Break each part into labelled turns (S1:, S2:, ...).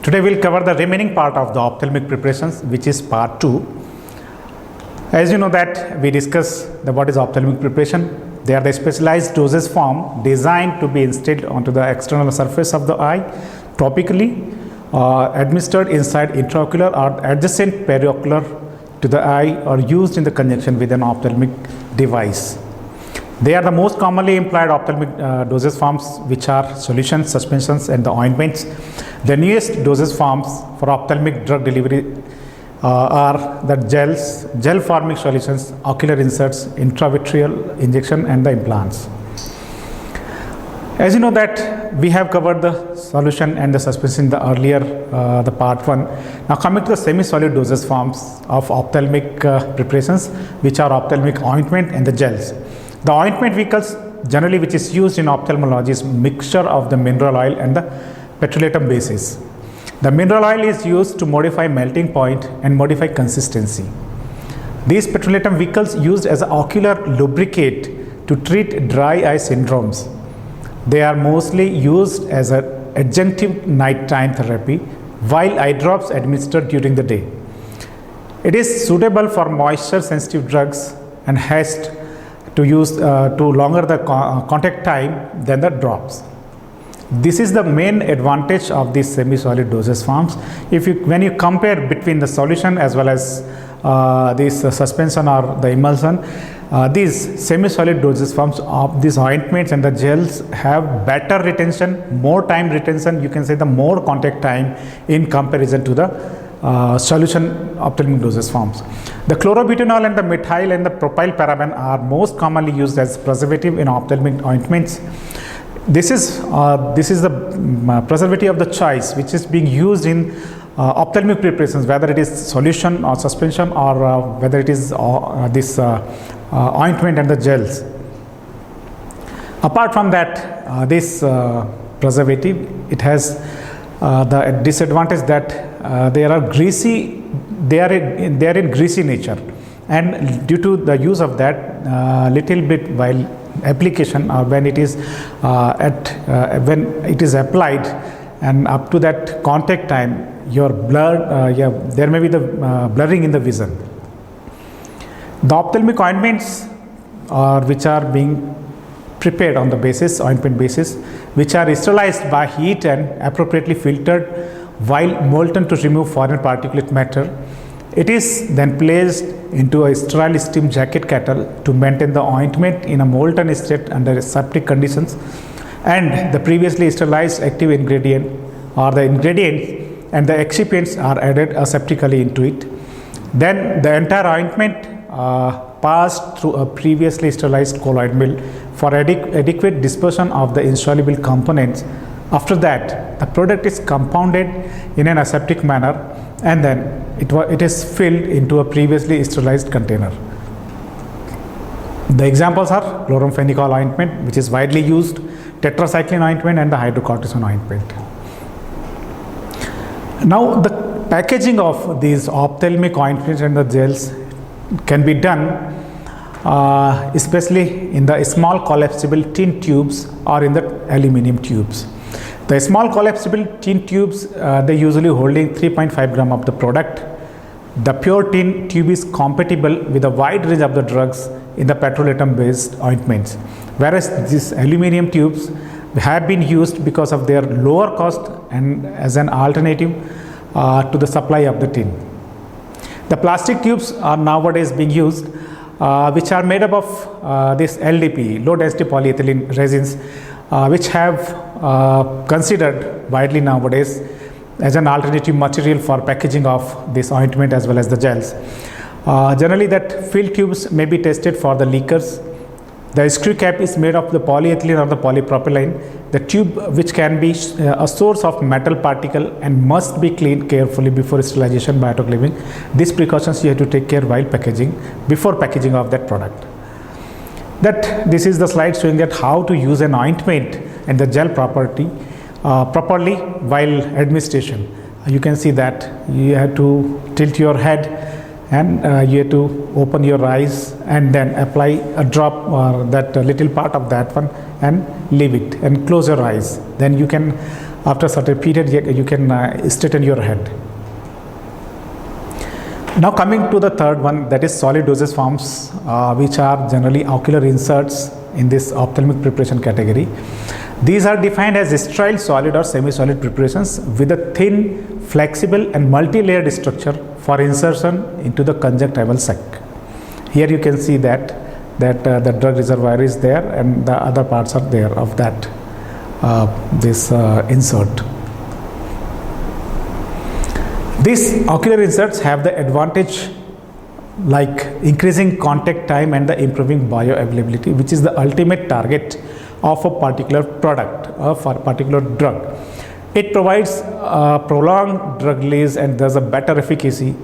S1: Today we'll cover the remaining part of the ophthalmic preparations, which is part 2. As you know that we discussed what is ophthalmic preparation. They are the specialized dosage form designed to be instilled onto the external surface of the eye, topically administered inside intraocular or adjacent periocular to the eye, or used in the conjunction with an ophthalmic device. They are the most commonly employed ophthalmic dosage forms, which are solutions, suspensions, and the ointments. The newest dosage forms for ophthalmic drug delivery are the gels, gel-forming solutions, ocular inserts, intravitreal injection, and the implants. As you know that we have covered the solution and the suspension in the earlier the part 1. Now coming to the semi-solid dosage forms of ophthalmic preparations, which are ophthalmic ointment and the gels. The ointment vehicles generally which is used in ophthalmology is mixture of the mineral oil and the petrolatum bases. The mineral oil is used to modify melting point and modify consistency. These petrolatum vehicles used as an ocular lubricant to treat dry eye syndromes. They are mostly used as an adjunctive nighttime therapy, while eye drops administered during the day. It is suitable for moisture sensitive drugs and has to use to longer the contact time than the drops. This is the main advantage of these semi-solid dosage forms. When you compare between the solution as well as this suspension or the emulsion, these semi-solid dosage forms of these ointments and the gels have better retention, more time retention, you can say the more contact time in comparison to the solution ophthalmic dosage forms. The chlorobutanol and the methyl and the propyl paraben are most commonly used as preservative in ophthalmic ointments. This is the preservative of the choice, which is being used in ophthalmic preparations, whether it is solution or suspension, or whether it is this ointment and the gels. Apart from that, this preservative, it has the disadvantage that they are greasy. They are in greasy nature, and due to the use of that, little bit while application or when it is when it is applied and up to that contact time, your blur there may be the blurring in the vision. The ophthalmic ointments which are being prepared on the ointment basis, which are sterilized by heat and appropriately filtered while molten to remove foreign particulate matter. It is then placed into a sterile steam jacket kettle to maintain the ointment in a molten state under aseptic conditions, and the previously sterilized active ingredient or the ingredients and the excipients are added aseptically into it. Then the entire ointment passed through a previously sterilized colloid mill for adequate dispersion of the insoluble components. After that, the product is compounded in an aseptic manner, and then it is filled into a previously sterilized container. The examples are chloramphenicol ointment, which is widely used, tetracycline ointment, and the hydrocortisone ointment. Now, the packaging of these ophthalmic ointments and the gels can be done especially in the small collapsible tin tubes or in the aluminum tubes. The small collapsible tin tubes, they usually holding 3.5 gram of the product. The pure tin tube is compatible with a wide range of the drugs in the petrolatum based ointments, whereas these aluminum tubes have been used because of their lower cost and as an alternative to the supply of the tin. The plastic tubes are nowadays being used, which are made up of this LDPE, low density polyethylene resins, which have considered widely nowadays as an alternative material for packaging of this ointment as well as the gels. Generally, that filled tubes may be tested for the leakers. The screw cap is made of the polyethylene or the polypropylene. The tube, which can be a source of metal particle and must be cleaned carefully before sterilization by autoclaving. These precautions you have to take care while packaging, before packaging of that product. This is the slide showing that how to use an ointment and the gel properly while administration. You can see that you have to tilt your head and you have to open your eyes and then apply a drop or that little part of that one and leave it and close your eyes. Then you can after a certain period you can straighten your head. Now coming to the third one, that is solid dosage forms, which are generally ocular inserts in this ophthalmic preparation category. These are defined as sterile solid or semi-solid preparations with a thin, flexible and multi-layered structure for insertion into the conjunctival sac. Here you can see that the drug reservoir is there and the other parts are there of that insert. These ocular inserts have the advantage like increasing contact time and the improving bioavailability, which is the ultimate target of a particular product or for a particular drug. It provides prolonged drug release and there's a better efficacy.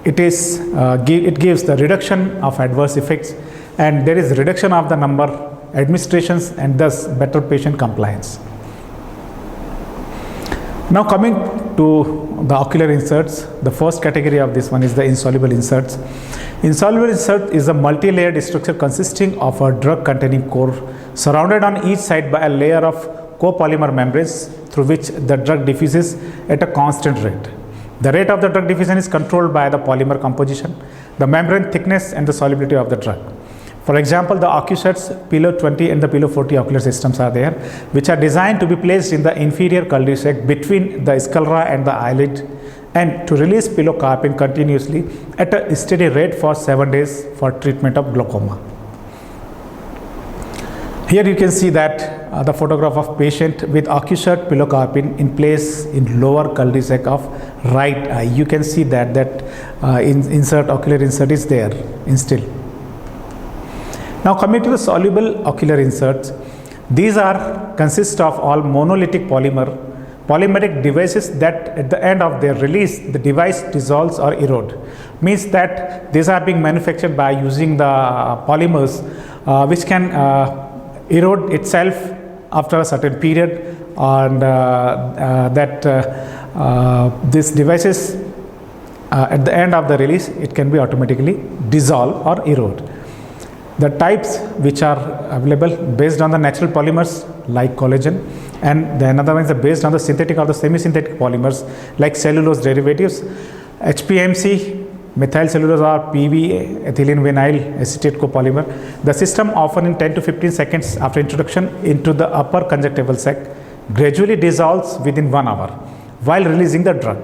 S1: It gives the reduction of adverse effects, and there is reduction of the number administrations and thus better patient compliance. Now coming to the ocular inserts, the first category of this one is the insoluble inserts. Insoluble insert is a multi-layered structure consisting of a drug containing core surrounded on each side by a layer of copolymer membranes through which the drug diffuses at a constant rate. The rate of the drug diffusion is controlled by the polymer composition, the membrane thickness and the solubility of the drug. For example, the OcuSets Pillow 20 and the Pillow 40 ocular systems are there, which are designed to be placed in the inferior cul-de-sac between the sclera and the eyelid and to release pilocarpine continuously at a steady rate for 7 days for treatment of glaucoma. Here you can see that the photograph of patient with OcuSet pilocarpine in place in lower cul-de-sac of right eye. You can see that ocular insert is there instilled. Now coming to the soluble ocular inserts, these consist of all monolithic polymeric devices that at the end of their release the device dissolves or erode. Means that these are being manufactured by using the polymers which can erode itself after a certain period, and these devices at the end of the release it can be automatically dissolve or erode. The types which are available based on the natural polymers like collagen, and the another one is based on the synthetic or the semi-synthetic polymers like cellulose derivatives, HPMC, methyl cellulose or PV, ethylene vinyl acetate copolymer. The system often in 10 to 15 seconds after introduction into the upper conjunctival sac gradually dissolves within 1 hour while releasing the drug.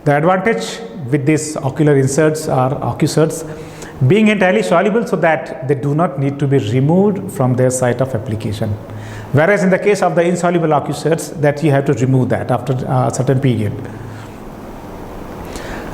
S1: The advantage with these ocular inserts are OcuSets being entirely soluble so that they do not need to be removed from their site of application. Whereas in the case of the insoluble OcuSets, that you have to remove that after a certain period.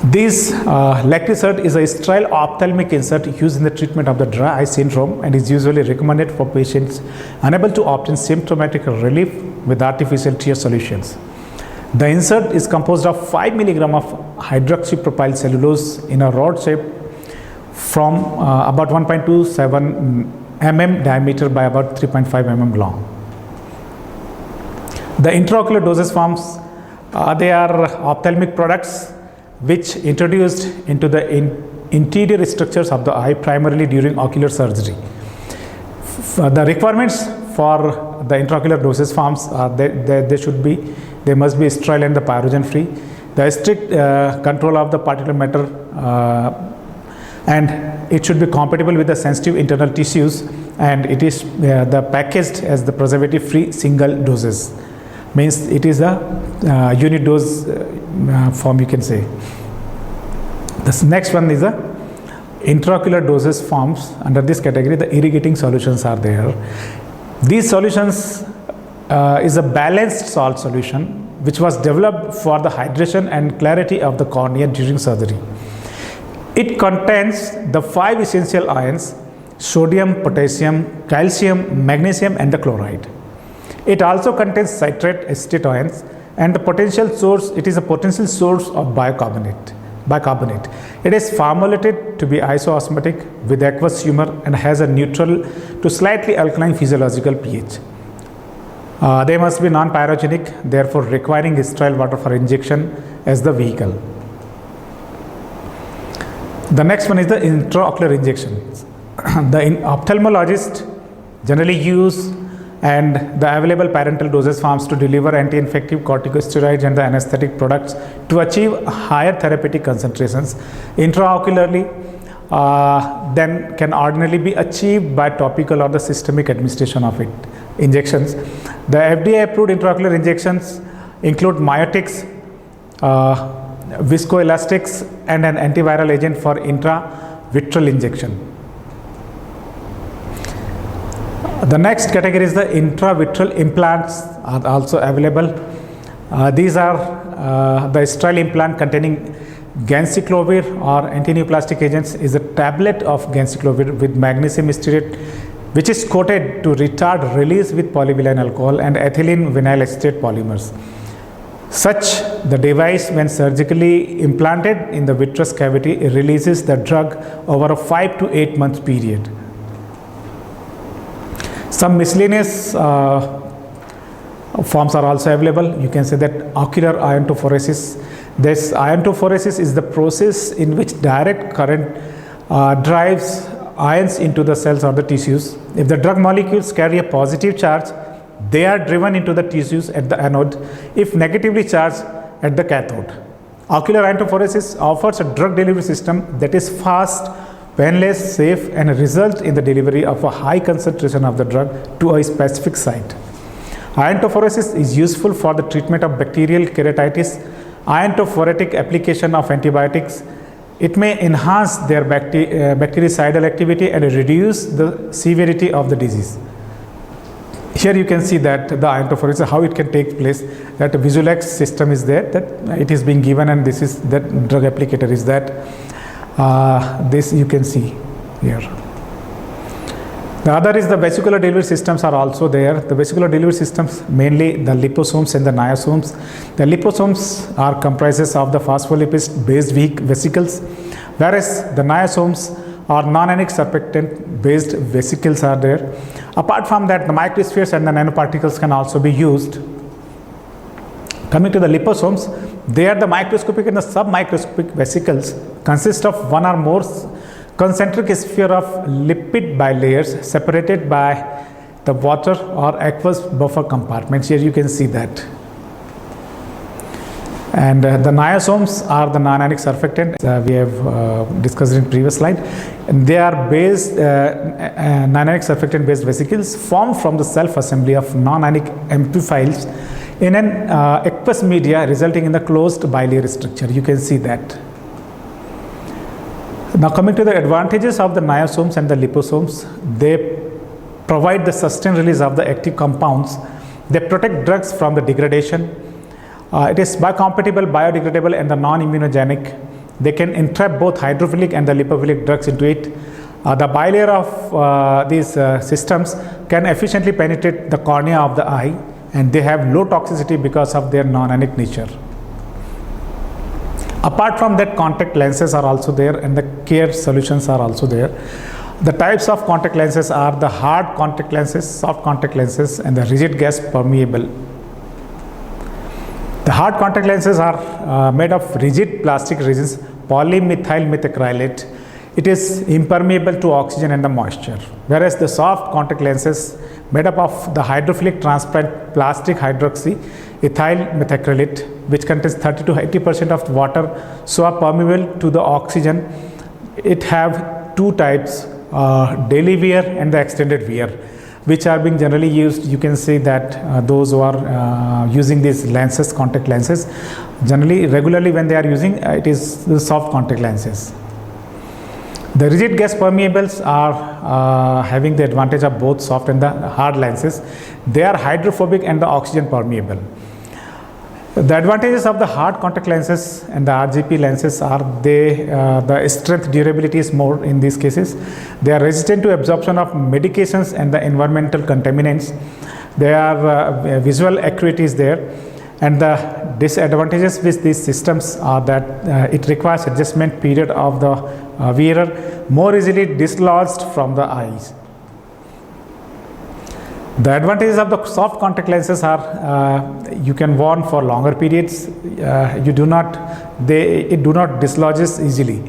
S1: This Lectisert is a sterile ophthalmic insert used in the treatment of the dry eye syndrome and is usually recommended for patients unable to obtain symptomatic relief with artificial tear solutions. The insert is composed of 5 mg of hydroxypropyl cellulose in a rod shape from about 1.27 mm diameter by about 3.5 mm long. The intraocular dosage forms, they are ophthalmic products which introduced into the interior structures of the eye primarily during ocular surgery. The requirements for the intraocular dosage forms are they must be sterile and the pyrogen free. The strict control of the particulate matter and it should be compatible with the sensitive internal tissues, and it is the packaged as the preservative free single doses. Means it is a unit dose form, you can say. This next one is the intraocular dosage forms. Under this category the irrigating solutions are there. These solutions is a balanced salt solution which was developed for the hydration and clarity of the cornea during surgery. It contains the 5 essential ions: sodium, potassium, calcium, magnesium and the chloride. It also contains citrate, acetate ions, and the potential source, it is a potential source of bicarbonate. It is formulated to be isoosmotic with aqueous humor and has a neutral to slightly alkaline physiological pH. They must be non-pyrogenic, therefore requiring sterile water for injection as the vehicle. The next one is the intraocular injection. The ophthalmologist generally use and the available parental dosage forms to deliver anti-infective corticosteroids and the anesthetic products to achieve higher therapeutic concentrations intraocularly than can ordinarily be achieved by topical or the systemic administration of it. Injections. The FDA approved intraocular injections include myotics, viscoelastics, and an antiviral agent for intravitreal injection. The next category is the intravitreal implants are also available. These are the sterile implant containing ganciclovir or antineoplastic agents is a tablet of ganciclovir with magnesium stearate, which is coated to retard release with polyvinyl alcohol and ethylene vinyl acetate polymers. Such the device, when surgically implanted in the vitreous cavity, releases the drug over a 5 to 8 months period. Some miscellaneous forms are also available. You can say that ocular iontophoresis. This iontophoresis is the process in which direct current drives ions into the cells or the tissues. If the drug molecules carry a positive charge, they are driven into the tissues at the anode, if negatively charged at the cathode. Ocular iontophoresis offers a drug delivery system that is fast, painless, safe, and results in the delivery of a high concentration of the drug to a specific site. Iontophoresis is useful for the treatment of bacterial keratitis, iontophoretic application of antibiotics. It may enhance their bactericidal activity and reduce the severity of the disease. Here you can see that the iontophoresis, how it can take place, that a Visulex system is there, that it is being given, and this is that drug applicator is that. This you can see here. The other is the vesicular delivery systems are also there. The vesicular delivery systems, mainly the liposomes and the niasomes. The liposomes are comprises of the phospholipid based vesicles, whereas the niasomes or non-anionic surfactant based vesicles are there. Apart from that, the microspheres and the nanoparticles can also be used. Coming to the liposomes, they are the microscopic and the submicroscopic vesicles, consist of one or more concentric sphere of lipid bilayers separated by the water or aqueous buffer compartments. Here you can see that. And the niasomes are the non-anionic surfactant we have discussed in previous slide. And they are based non-anionic surfactant based vesicles formed from the self-assembly of non-anionic amphiphils in an aqueous media, resulting in the closed bilayer structure. You can see that. Now coming to the advantages of the niasomes and the liposomes, they provide the sustained release of the active compounds. They protect drugs from the degradation. It is biocompatible, biodegradable, and the non-immunogenic. They can entrap both hydrophilic and the lipophilic drugs into it. The bilayer of these systems can efficiently penetrate the cornea of the eye, and they have low toxicity because of their non-anionic nature. Apart from that, contact lenses are also there, and the care solutions are also there. The types of contact lenses are the hard contact lenses, soft contact lenses, and the rigid gas permeable. The hard contact lenses are made of rigid plastic resins, polymethyl methacrylate. It is impermeable to oxygen and the moisture. Whereas the soft contact lenses made up of the hydrophilic transparent plastic hydroxy ethyl methacrylate, which contains 30 to 80% of water, so are permeable to the oxygen. It have two types, daily wear and the extended wear, which are being generally used. You can see that those who are using these lenses, contact lenses, generally regularly when they are using, it is the soft contact lenses. The rigid gas permeables are having the advantage of both soft and the hard lenses. They are hydrophobic and the oxygen permeable. The advantages of the hard contact lenses and the RGP lenses are the strength durability is more in these cases. They are resistant to absorption of medications and the environmental contaminants. Their visual acuity is there, and the disadvantages with these systems are that it requires adjustment period of the wearer, more easily dislodged from the eyes. The advantages of the soft contact lenses are you can wear for longer periods. It do not dislodges easily.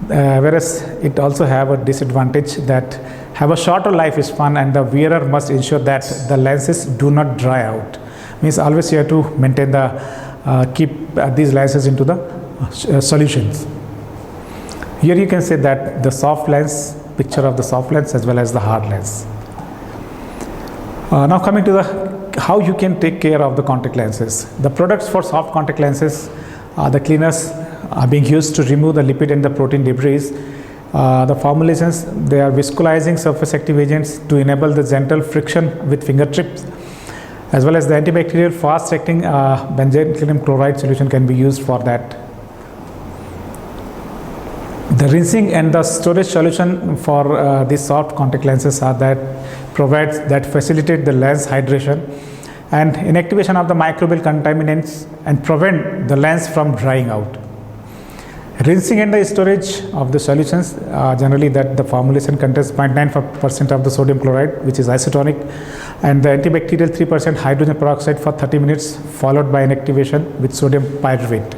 S1: Whereas it also have a disadvantage that have a shorter lifespan, and the wearer must ensure that the lenses do not dry out. Means always you have to maintain the keep these lenses into the solutions. Here you can say that the soft lens, picture of the soft lens as well as the hard lens. Now coming to the how you can take care of the contact lenses. The products for soft contact lenses, the cleaners are being used to remove the lipid and the protein debris. The formulations, they are viscosizing surface active agents to enable the gentle friction with fingertips, as well as the antibacterial fast acting benzene chloride solution can be used for that. The rinsing and the storage solution for these soft contact lenses are that provides that facilitate the lens hydration and inactivation of the microbial contaminants and prevent the lens from drying out. Rinsing and the storage of the solutions, generally that the formulation contains 0.95% of the sodium chloride, which is isotonic, and the antibacterial 3% hydrogen peroxide for 30 minutes, followed by inactivation with sodium pyruvate.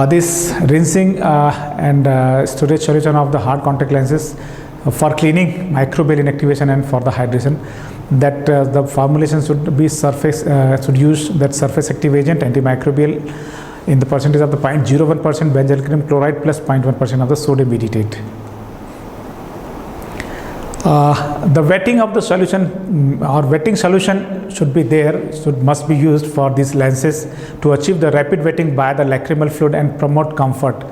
S1: This rinsing and storage solution of the hard contact lenses for cleaning, microbial inactivation, and for the hydration, that the formulation should be should use that surface active agent antimicrobial in the percentage of the 0.01% benzyl chloride plus 0.1% of the sodium meditate. The wetting of the solution or wetting solution should be there, must be used for these lenses to achieve the rapid wetting by the lacrimal fluid and promote comfort.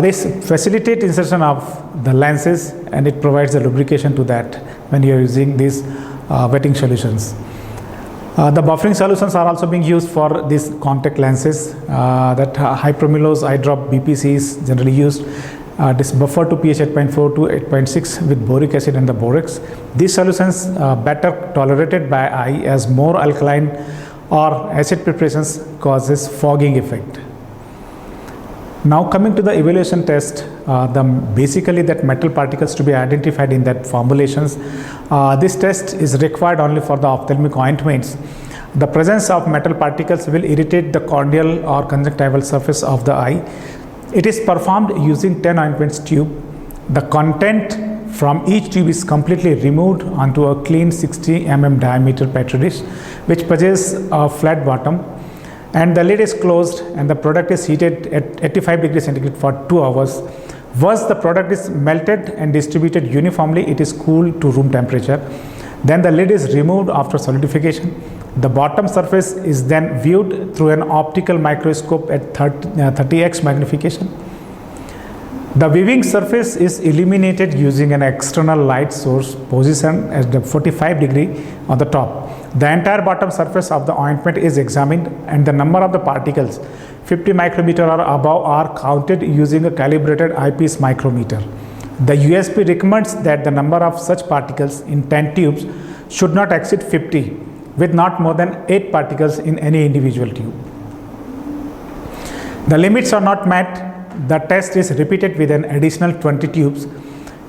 S1: This facilitates insertion of the lenses, and it provides a lubrication to that when you are using these wetting solutions. The buffering solutions are also being used for these contact lenses. That hypromulose eye drop BPC is generally used. This buffer to pH 8.4 to 8.6 with boric acid and the borax. These solutions better tolerated by eye as more alkaline or acid preparations causes fogging effect. Now coming to the evaluation test, basically that metal particles to be identified in that formulations. This test is required only for the ophthalmic ointments. The presence of metal particles will irritate the corneal or conjunctival surface of the eye. It is performed using 10 ointments tube. The content from each tube is completely removed onto a clean 60 mm diameter petri dish, which possesses a flat bottom, and the lid is closed, and the product is heated at 85 degrees centigrade for 2 hours. Once the product is melted and distributed uniformly, it is cooled to room temperature. Then the lid is removed after solidification. The bottom surface is then viewed through an optical microscope at 30x magnification. The viewing surface is illuminated using an external light source positioned at the 45 degree on the top. The entire bottom surface of the ointment is examined, and the number of the particles 50 micrometer or above are counted using a calibrated eyepiece micrometer. The USP recommends that the number of such particles in 10 tubes should not exceed 50, with not more than 8 particles in any individual tube. The limits are not met. The test is repeated with an additional 20 tubes.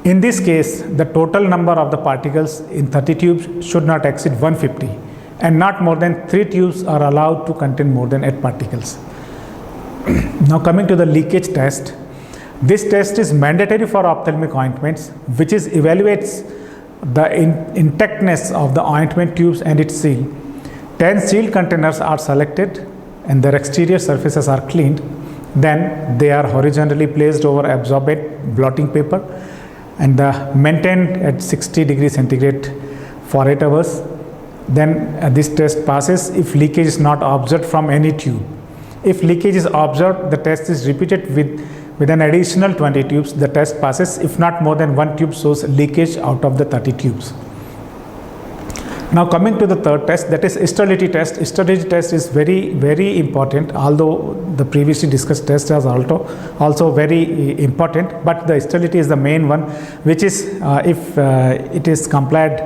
S1: In this case, the total number of the particles in 30 tubes should not exceed 150, and not more than 3 tubes are allowed to contain more than 8 particles. Now coming to the leakage test. This test is mandatory for ophthalmic ointments, which evaluates the intactness of the ointment tubes and its seal. 10 sealed containers are selected, and their exterior surfaces are cleaned. Then they are horizontally placed over absorbent blotting paper and maintained at 60 degrees centigrade for 8 hours. Then this test passes if leakage is not observed from any tube. If leakage is observed, the test is repeated with an additional 20 tubes. The test passes if not more than 1 tube shows leakage out of the 30 tubes. Now coming to the third test, that is sterility test. Sterility test is very, very important, although the previously discussed test is also very important, but the sterility is the main one, which is if it is complied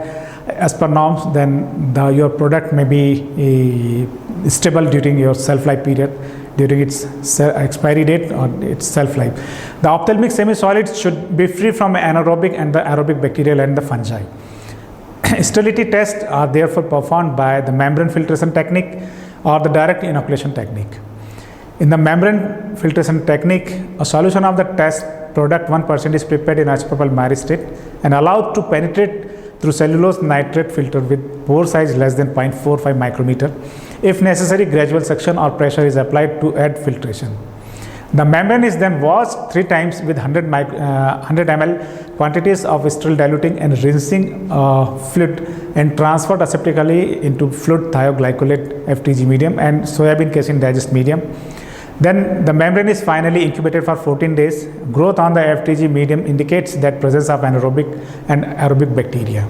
S1: as per norms, then your product may be stable during your shelf-life period, during its expiry date or its shelf-life. The ophthalmic semi-solids should be free from anaerobic and the aerobic bacterial and the fungi. Sterility tests are therefore performed by the membrane filtration technique or the direct inoculation technique. In the membrane filtration technique, a solution of the test product 1% is prepared in isopropyl myristate and allowed to penetrate through cellulose nitrate filter with pore size less than 0.45 micrometer. If necessary, gradual suction or pressure is applied to aid filtration. The membrane is then washed 3 times with 100 ml quantities of sterile diluting and rinsing fluid and transferred aseptically into fluid thioglycolate FTG medium and soybean casein digest medium. Then the membrane is finally incubated for 14 days. Growth on the FTG medium indicates that presence of anaerobic and aerobic bacteria.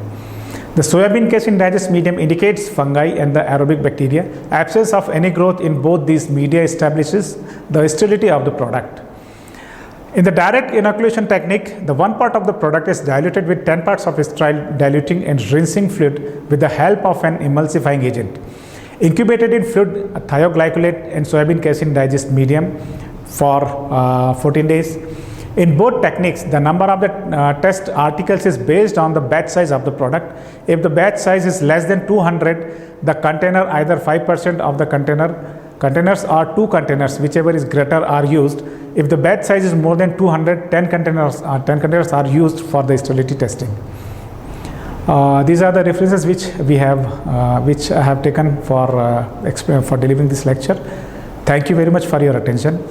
S1: The soybean casein digest medium indicates fungi and the aerobic bacteria. Absence of any growth in both these media establishes the sterility of the product. In the direct inoculation technique, the one part of the product is diluted with 10 parts of sterile diluting and rinsing fluid with the help of an emulsifying agent. Incubated in fluid thioglycolate and soybean casein digest medium for 14 days. In both techniques, the number of the test articles is based on the batch size of the product. If the batch size is less than 200, the container, either 5% of the containers or 2 containers, whichever is greater, are used. If the batch size is more than 200, 10 containers are used for the sterility testing. These are the references which I have taken for delivering this lecture. Thank you very much for your attention.